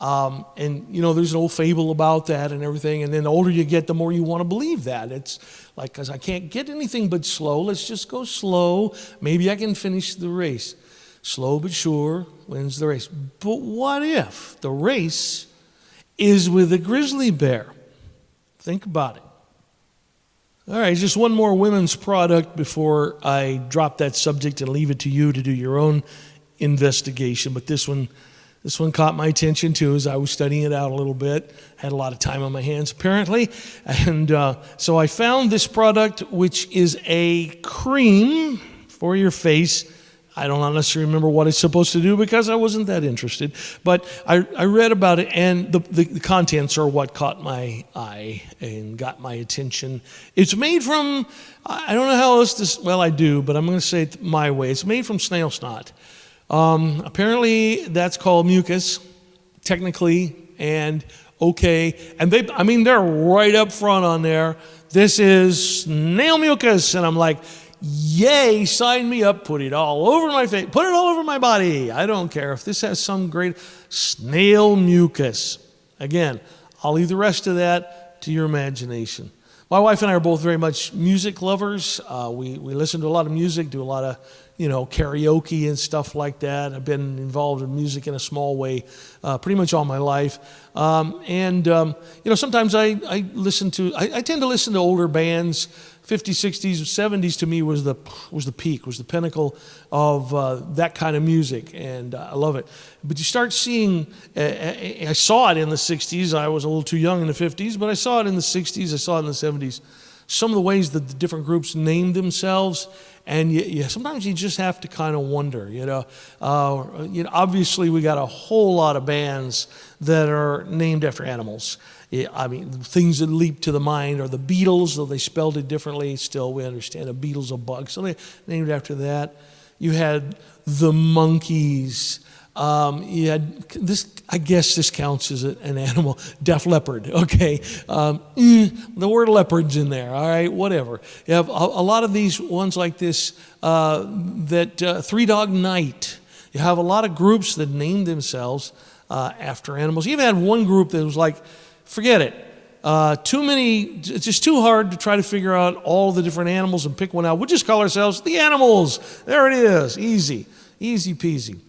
There's an old fable about that and everything, and then the older you get, the more you want to believe that. It's like, because I can't get anything but slow, let's just go slow. Maybe I can finish the race. Slow but sure wins the race. But what if the race is with a grizzly bear? Think about it. All right, just one more women's product before I drop that subject and leave it to you to do your own investigation. But this one caught my attention too as I was studying it out a little bit. Had a lot of time on my hands apparently. And so I found this product, which is a cream for your face. I don't honestly remember what it's supposed to do because I wasn't that interested. But I read about it, and the contents are what caught my eye and got my attention. It's made from, I don't know how else I do, but I'm going to say it my way. It's made from snail snot. Apparently that's called mucus, technically, and okay. And they're right up front on there. This is snail mucus. And I'm like, yay, sign me up, put it all over my face, put it all over my body. I don't care if this has some great snail mucus. Again, I'll leave the rest of that to your imagination. My wife and I are both very much music lovers. We listen to a lot of music, do a lot of karaoke and stuff like that. I've been involved in music in a small way pretty much all my life. Sometimes I tend to listen to older bands. 50s, 60s, 70s to me was the peak, was the pinnacle of that kind of music, and I love it. But you start seeing, I saw it in the 60s. I was a little too young in the 50s, but I saw it in the 60s, I saw it in the 70s. some of the ways that the different groups named themselves, and sometimes you just have to kind of wonder, obviously we got a whole lot of bands that are named after animals. I mean, things that leap to the mind are the Beatles, though they spelled it differently. Still, we understand a Beetle's a bug, so they named it after that. You had the Monkees. You had this. I guess this counts as an animal. Def Leppard. Okay, the word leopard's in there. All right, whatever. You have a lot of these ones like this. Three Dog Night. You have a lot of groups that named themselves after animals. You even had one group that was like, forget it. Too many. It's just too hard to try to figure out all the different animals and pick one out. We'll just call ourselves the Animals. There it is. Easy peasy.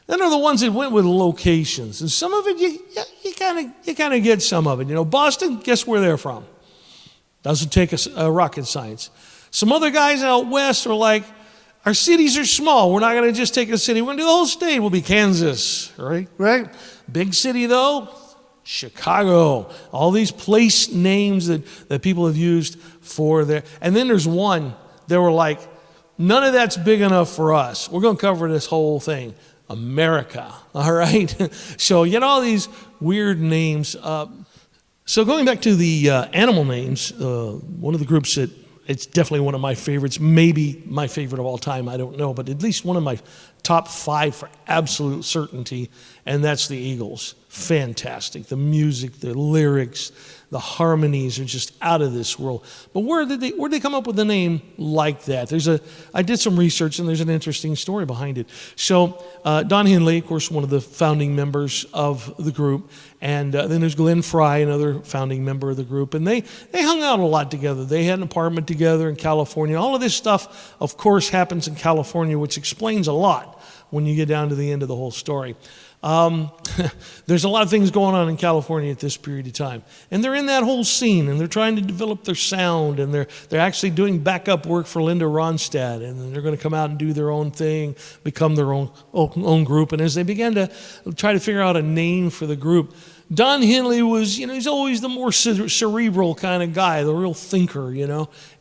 Then are the ones that went with locations, and some of it you kind of get some of it. Boston. Guess where they're from? Doesn't take a rocket science. Some other guys out west are like, our cities are small. We're not going to just take a city. We're going to do the whole state. We'll be Kansas, right? Big city though, Chicago. All these place names that people have used for their. And then there's one that were like, none of that's big enough for us. We're going to cover this whole thing. America, all right? So, all these weird names. So going back to the animal names, one of the groups that it's definitely one of my favorites, maybe my favorite of all time, I don't know, but at least one of my top 5 for absolute certainty, and that's the Eagles. Fantastic. The music, the lyrics, the harmonies are just out of this world. But where'd they come up with a name like that? I did some research, and there's an interesting story behind it. So Don Henley, of course, one of the founding members of the group, and then there's Glenn Frey, another founding member of the group, and they hung out a lot together. They had an apartment together in California. All of this stuff, of course, happens in California, which explains a lot when you get down to the end of the whole story. There's a lot of things going on in California at this period of time, and they're in that whole scene, and they're trying to develop their sound, and they're actually doing backup work for Linda Ronstadt, and they're going to come out and do their own thing, become their own group. And as they began to try to figure out a name for the group, Don Henley was, he's always the more cerebral kind of guy, the real thinker,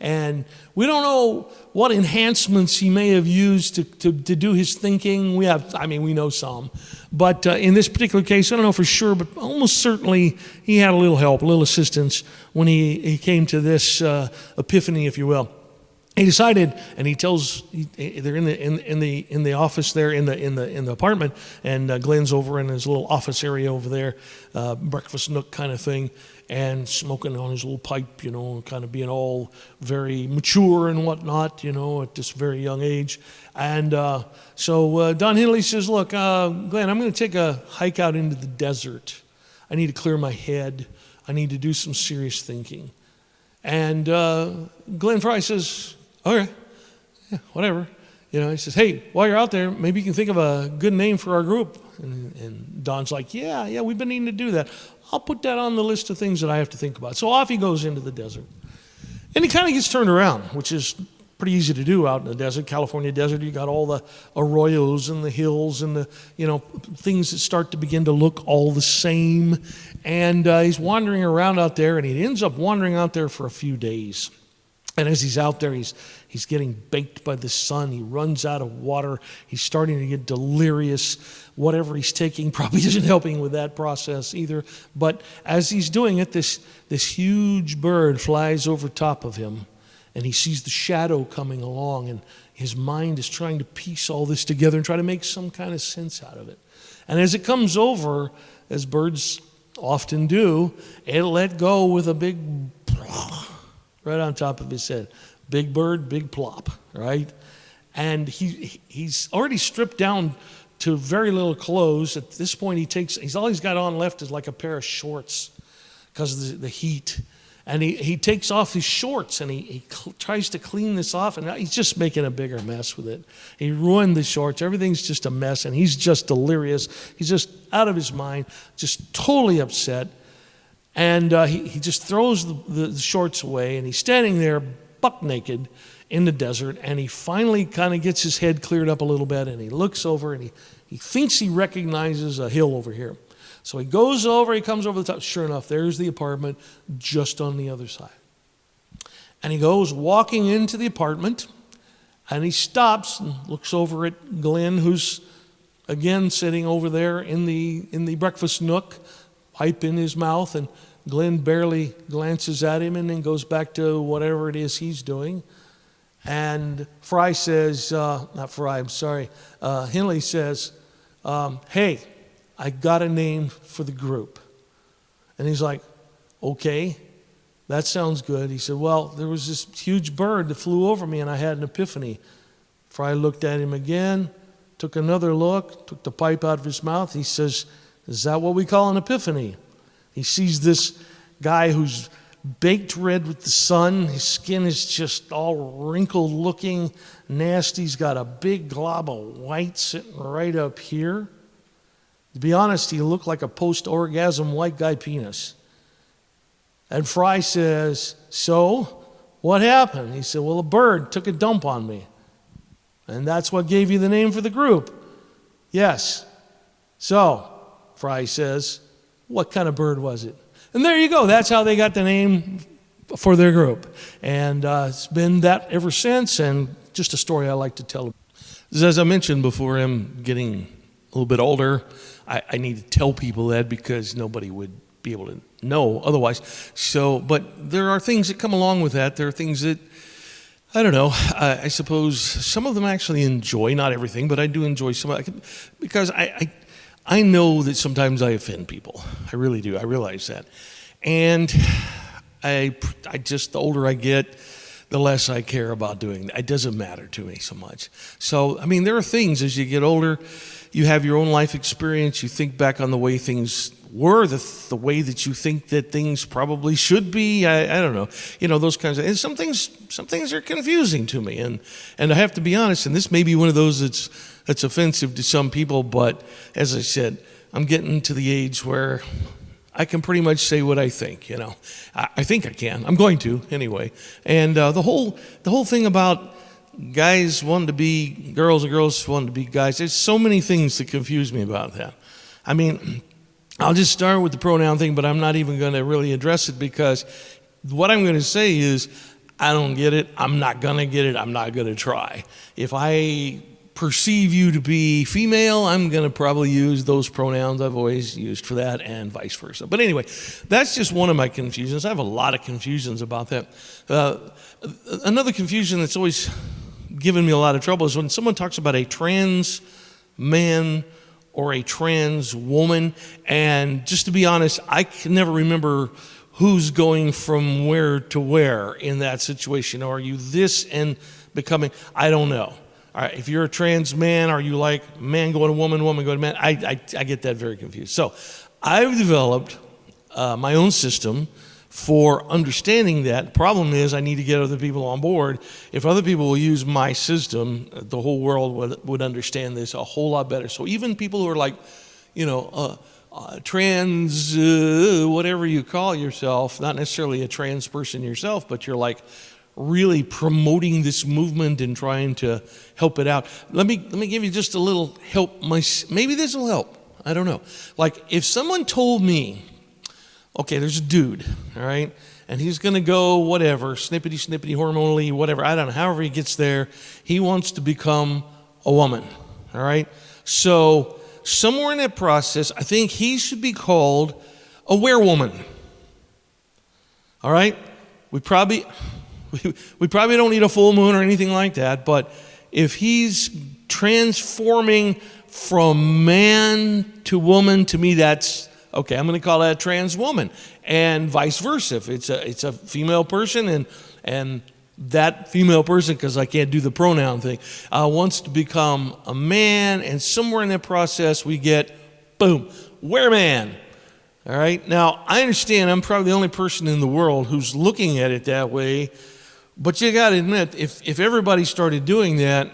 and we don't know what enhancements he may have used to do his thinking. We know some, but in this particular case, I don't know for sure, but almost certainly he had a little help, a little assistance when he came to this epiphany, if you will. He decided, and he tells they're in the office there in the apartment, and Glenn's over in his little office area over there, breakfast nook kind of thing, and smoking on his little pipe, kind of being all very mature and whatnot, at this very young age. And so Don Henley says, "Look, Glenn, I'm going to take a hike out into the desert. I need to clear my head. I need to do some serious thinking." And Glenn Frey says, "Okay, yeah, whatever." He says, "Hey, while you're out there, maybe you can think of a good name for our group." And Don's like, yeah, we've been needing to do that. I'll put that on the list of things that I have to think about. So off he goes into the desert. And he kind of gets turned around, which is pretty easy to do out in the desert, California desert. You got all the arroyos and the hills and the, things that start to begin to look all the same. And he's wandering around out there, and he ends up wandering out there for a few days. And as he's out there, he's getting baked by the sun. He runs out of water. He's starting to get delirious. Whatever he's taking probably isn't helping with that process either. But as he's doing it, this huge bird flies over top of him, and he sees the shadow coming along, and his mind is trying to piece all this together and try to make some kind of sense out of it. And as it comes over, as birds often do, it let go with a big right on top of his head. Big bird, big plop, right? And he's already stripped down to very little clothes. At this point, he's all he's got on left is like a pair of shorts because of the heat. And he takes off his shorts, and he tries to clean this off, and he's just making a bigger mess with it. He ruined the shorts. Everything's just a mess, and he's just delirious. He's just out of his mind, just totally upset. And he just throws the shorts away, and he's standing there buck naked in the desert, and he finally kind of gets his head cleared up a little bit, and he looks over, and he thinks he recognizes a hill over here. So he goes over, he comes over the top. Sure enough, there's the apartment just on the other side. And he goes walking into the apartment, and he stops and looks over at Glenn, who's again sitting over there in the breakfast nook, pipe in his mouth, and Glenn barely glances at him and then goes back to whatever it is he's doing. And Fry says, not Fry, I'm sorry, Henley says, hey, I got a name for the group. And he's like, okay, that sounds good. He said, well, there was this huge bird that flew over me and I had an epiphany. Fry looked at him again, took another look, took the pipe out of his mouth. He says, is that what we call an epiphany? He sees this guy who's baked red with the sun. His skin is just all wrinkled looking, nasty. He's got a big glob of white sitting right up here. To be honest, he looked like a post-orgasm white guy penis. And Fry says, so, what happened? He said, well, a bird took a dump on me. And that's what gave you the name for the group. Yes. So, Fry says, what kind of bird was it? And there you go. That's how they got the name for their group. And it's been that ever since, and just a story I like to tell. As I mentioned before, I'm getting a little bit older. I need to tell people that because nobody would be able to know otherwise. So, but there are things that come along with that. There are things that, I don't know, I suppose some of them I actually enjoy, not everything, but I do enjoy some of it because I know that sometimes I offend people. I really do. I realize that. And I just, the older I get, the less I care about doing that. It doesn't matter to me so much. So, I mean, there are things as you get older, you have your own life experience, you think back on the way things were, the way that you think that things probably should be. I don't know, those kinds of, and some things are confusing to me. And I have to be honest, and this may be one of those that's offensive to some people, but as I said, I'm getting to the age where I can pretty much say what I think, I think I can. I'm going to, anyway. And the whole thing about guys wanting to be girls and girls wanting to be guys, there's so many things that confuse me about that. I mean, I'll just start with the pronoun thing, but I'm not even going to really address it because what I'm going to say is I don't get it. I'm not going to get it. I'm not going to try. If I perceive you to be female, I'm going to probably use those pronouns I've always used for that and vice versa. But anyway, that's just one of my confusions. I have a lot of confusions about that. Another confusion that's always given me a lot of trouble is when someone talks about a trans man or a trans woman, and just to be honest, I can never remember who's going from where to where in that situation. Are you this and becoming, I don't know. All right, if you're a trans man, are you like man going to woman, woman going to man? I get that very confused. So I've developed my own system for understanding that. The problem is I need to get other people on board. If other people will use my system, the whole world would understand this a whole lot better. So even people who are like, trans, whatever you call yourself, not necessarily a trans person yourself, but you're like really promoting this movement and trying to help it out. Let me give you just a little help. Maybe this will help. I don't know. Like if someone told me, okay, there's a dude, all right, and he's going to go whatever, snippety, hormonally, whatever, I don't know, however he gets there, he wants to become a woman, all right? So somewhere in that process, I think he should be called a werewoman, all right? We probably don't need a full moon or anything like that, but if he's transforming from man to woman, to me that's okay. I'm going to call that a trans woman, and vice versa. If it's a female person and that female person, because I can't do the pronoun thing, wants to become a man, and somewhere in that process we get boom, wereman. All right. Now I understand I'm probably the only person in the world who's looking at it that way. But you got to admit, if everybody started doing that,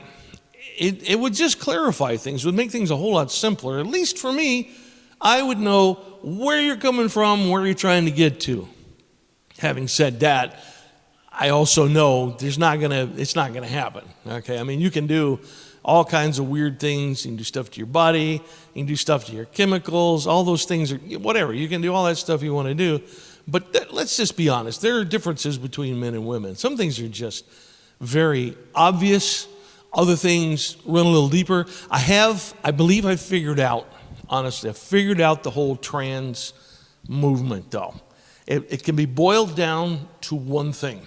it would just clarify things. It would make things a whole lot simpler. At least for me, I would know where you're coming from, where you're trying to get to. Having said that, I also know it's not gonna happen. Okay, I mean you can do all kinds of weird things. You can do stuff to your body. You can do stuff to your chemicals. All those things are whatever. You can do all that stuff you want to do. But let's just be honest. There are differences between men and women. Some things are just very obvious. Other things run a little deeper. I believe I've figured out, honestly, I've figured out the whole trans movement, though. It can be boiled down to one thing.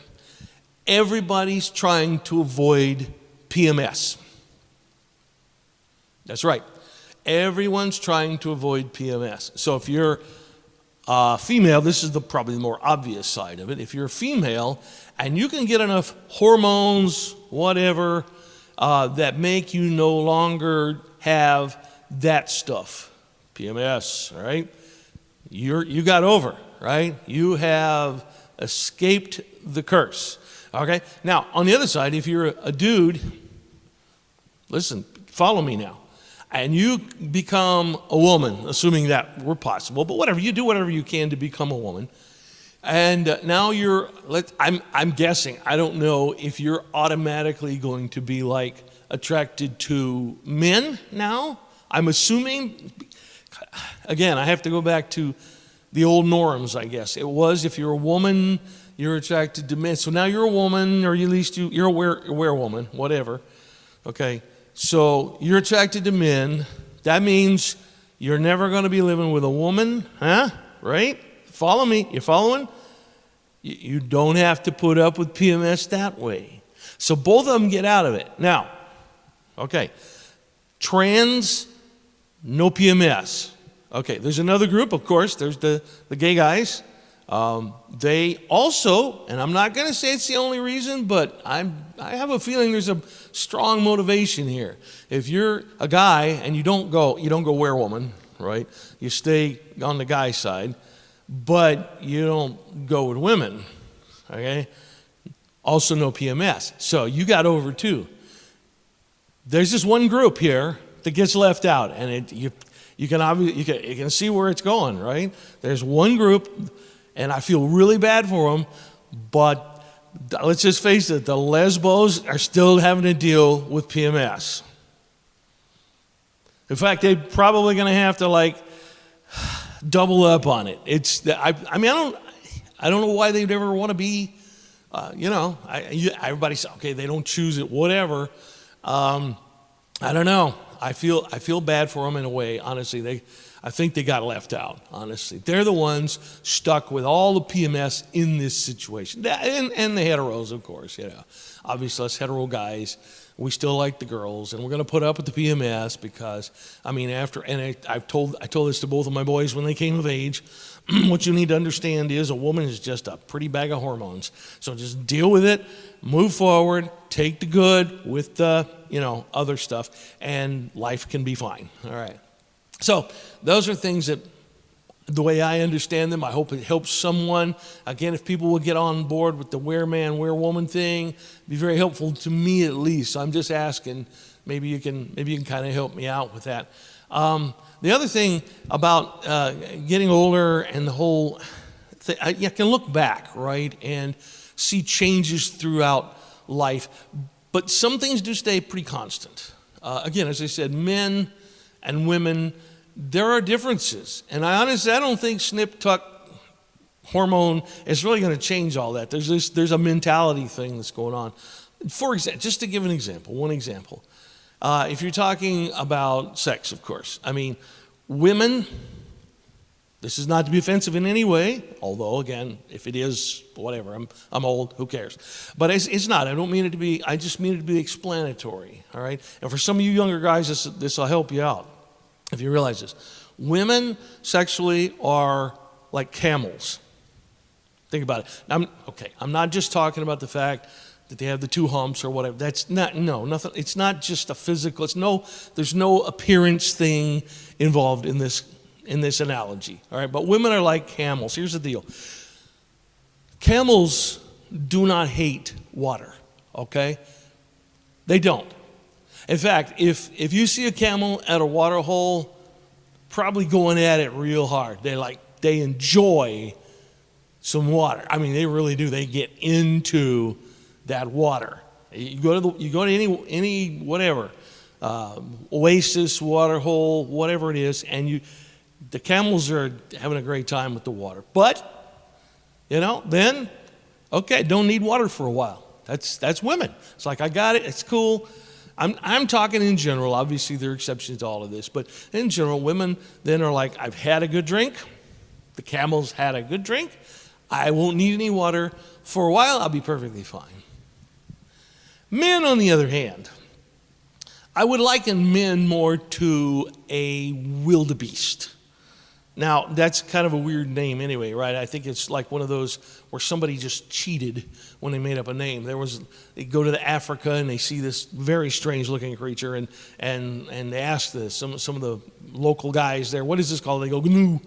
Everybody's trying to avoid PMS. That's right. Everyone's trying to avoid PMS. So if you're female, this is probably the more obvious side of it. If you're a female and you can get enough hormones, whatever, that make you no longer have that stuff, PMS, right? You got over, right? You have escaped the curse, okay? Now, on the other side, if you're a dude, listen, follow me now, and you become a woman, assuming that were possible, but whatever, you do whatever you can to become a woman, and now I'm guessing, I don't know if you're automatically going to be like attracted to men now. I'm assuming, again, I have to go back to the old norms, I guess. It was if you're a woman, you're attracted to men. So now you're a woman, or at least you're a werewoman, whatever. Okay, so you're attracted to men. That means you're never going to be living with a woman, huh? Right? Follow me. You following? You don't have to put up with PMS that way. So both of them get out of it. Now, okay, trans, no PMS. Okay, there's another group, of course. There's the gay guys. They also, and I'm not going to say it's the only reason, but I have a feeling there's a strong motivation here. If you're a guy and you don't go werewoman, right? You stay on the guy side, but you don't go with women, okay? Also no PMS. So you got over too. There's this one group here that gets left out, and you can see where it's going, right? There's one group, and I feel really bad for them, but let's just face it, the lesbos are still having to deal with PMS. In fact, they're probably going to have to double up on it. I don't know why they'd ever want to be, everybody says, okay, they don't choose it, whatever. I don't know. I feel bad for them in a way, honestly. I think they got left out, honestly. They're the ones stuck with all the PMS in this situation. And the heteros, of course, Obviously, us hetero guys, we still like the girls, and we're going to put up with the PMS because, I told this to both of my boys when they came of age. What you need to understand is a woman is just a pretty bag of hormones. So just deal with it, move forward, take the good with the, other stuff, and life can be fine. All right. So those are things that, the way I understand them, I hope it helps someone. Again, if people will get on board with the wereman, werewoman thing, it'd be very helpful to me at least. So I'm just asking, maybe you can kind of help me out with that. The other thing about getting older and the whole thing, you can look back, right, and see changes throughout life. But some things do stay pretty constant. Again, as I said, men and women, there are differences. And I don't think snip, tuck, hormone is really going to change all that. There's a mentality thing that's going on. For example, just to give one example. If you're talking about sex, of course. Women, this is not to be offensive in any way, although, again, if it is, whatever, I'm old, who cares? But it's not. I don't mean it to be, I just mean it to be explanatory, all right? And for some of you younger guys, this will help you out, if you realize this. Women sexually are like camels. Think about it. I'm not just talking about the fact that they have the two humps or whatever. Nothing. It's not just a physical, there's no appearance thing involved in this analogy, all right? But women are like camels. Here's the deal. Camels do not hate water, okay? They don't. In fact, if you see a camel at a water hole, probably going at it real hard. They enjoy some water. They really do. They get into that water. You go to any whatever, oasis, water hole, whatever it is, and the camels are having a great time with the water. But then, okay, don't need water for a while. That's women. It's like, I got it, it's cool. I'm talking in general. Obviously, there are exceptions to all of this, but in general, women then are like, I've had a good drink. The camel's had a good drink. I won't need any water for a while. I'll be perfectly fine. Men, on the other hand, I would liken men more to a wildebeest. Now, that's kind of a weird name anyway, right? I think it's like one of those where somebody just cheated when they made up a name. They go to Africa and they see this very strange looking creature and they ask some of the local guys there, what is this called? They go, gnu.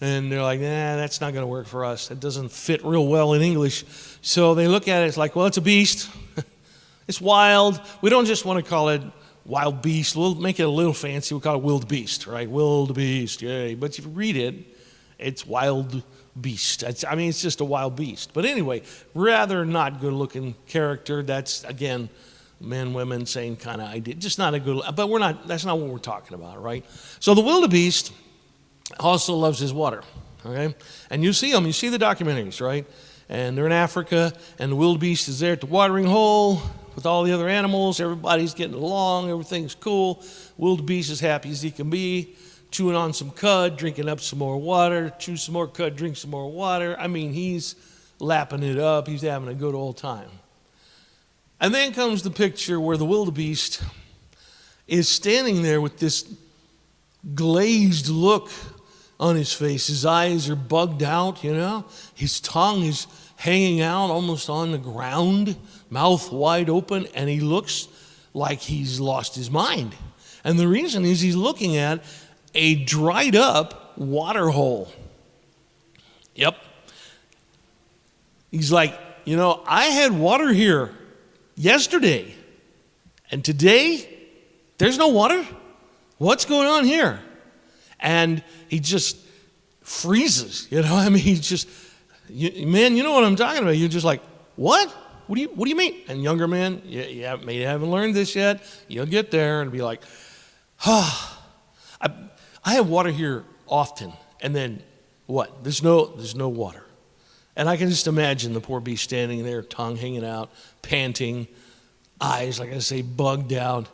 And they're like, nah, that's not going to work for us. It doesn't fit real well in English. So they look at it, it's like, well, it's a beast. It's wild. We don't just want to call it wild beast. We'll make it a little fancy. We'll call it wildebeest, right? Wildebeest, yay. But if you read it, it's wild beast. It's just a wild beast. But anyway, rather not good-looking character. That's, again, men, women, same kind of idea. Just not a good, but that's not what we're talking about, right? So the wildebeest also loves his water, okay? And you see the documentaries, right? And they're in Africa, and the wildebeest is there at the watering hole with all the other animals. Everybody's getting along, everything's cool. Wildebeest is happy as he can be, chewing on some cud, drinking up some more water, chew some more cud, drink some more water. He's lapping it up. He's having a good old time. And then comes the picture where the wildebeest is standing there with this glazed look on his face. His eyes are bugged out, His tongue is hanging out almost on the ground, mouth wide open, and he looks like he's lost his mind. And the reason is he's looking at a dried up water hole. Yep. He's like, I had water here yesterday, and today there's no water? What's going on here? And he just freezes, he's just, man, you know what I'm talking about. You're just like, what? What do you mean? And younger men, you haven't learned this yet. You'll get there and be like, I have water here often. And then what? There's no water. And I can just imagine the poor beast standing there, tongue hanging out, panting, eyes, like I say, bugged out.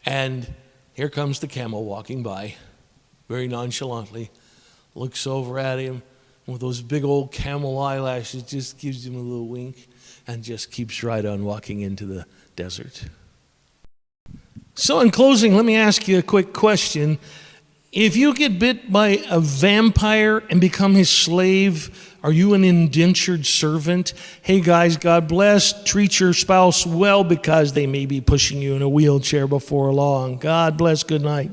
And here comes the camel walking by, very nonchalantly, looks over at him with those big old camel eyelashes, just gives him a little wink, and just keeps right on walking into the desert. So in closing, let me ask you a quick question. If you get bit by a vampire and become his slave, are you an indentured servant? Hey guys, God bless. Treat your spouse well because they may be pushing you in a wheelchair before long. God bless. Good night.